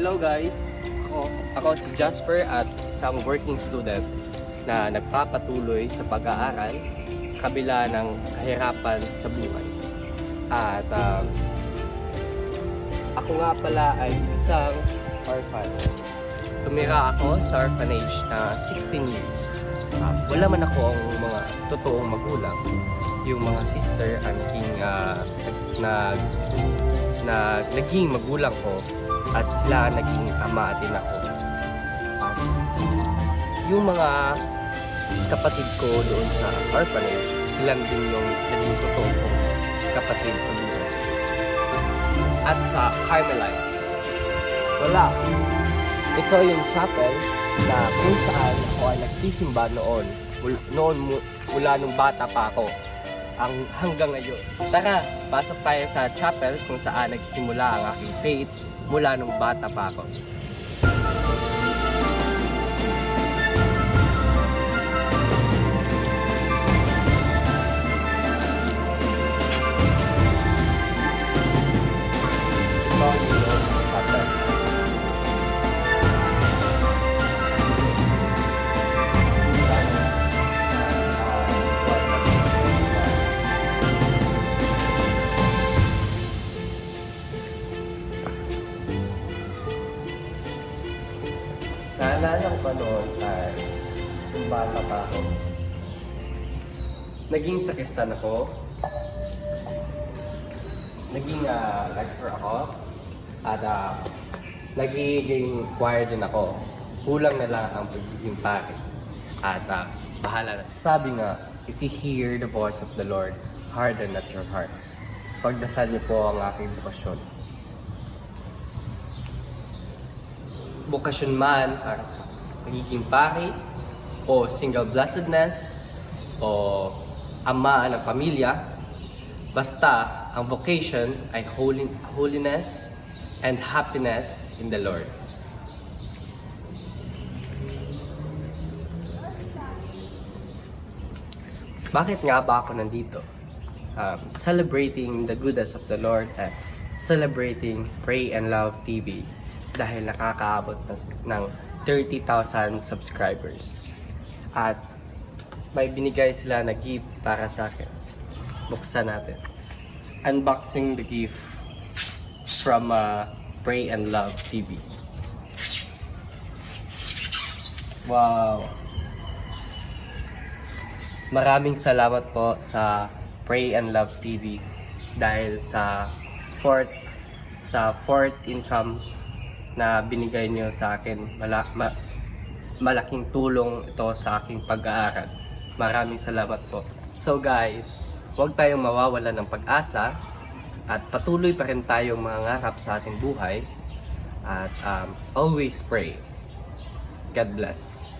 Hello guys! Ako si Jasper at isang working student na nagpapatuloy sa pag-aaral sa kabila ng kahirapan sa buhay. At ako nga pala ay isang orphan. Tumira ako sa orphanage na 16 years. Wala man ako ang mga totoong magulang. Yung mga sister ang naging magulang ko at sila naging ama din ako. Yung mga kapatid ko doon sa orphanage, sila din yung naging totoo kong kapatid sa buhay. At sa Carmelites, wala. Ito yung chapel na kung saan ako ay nagsisimba noon mula nung bata pa ako hanggang ngayon. Tara, pasok tayo sa chapel kung saan nagsimula ang aking faith mula nung bata pa ako. Naalala ko pa noon ay yung bata pa ako. Naging sakistan ako. Naging lecturer ako. At nagiging choir din ako. Kulang na lang ang pagiging pare. At bahala na. Sabi nga, if you hear the voice of the Lord, harden not your hearts. Pagdasal niyo po ang aking bukasyon. Bukasyon man para sa pagiging pari o single blessedness o ama ng pamilya, basta ang vocation ay holiness and happiness in the Lord. Bakit nga ba ako nandito? Celebrating the goodness of the Lord and celebrating Pray and Love TV. Dahil nakakaabot ng 30,000 subscribers. At may binigay sila na gift para sa akin. Buksan natin. Unboxing the gift from Pray and Love TV. Wow! Maraming salamat po sa Pray and Love TV dahil sa fourth income na binigay niyo sa akin. Malaking tulong ito sa aking pag-aaral. Maraming salamat po. So guys, huwag tayong mawawalan ng pag-asa at patuloy pa rin tayong mangangarap sa ating buhay at always pray. God bless.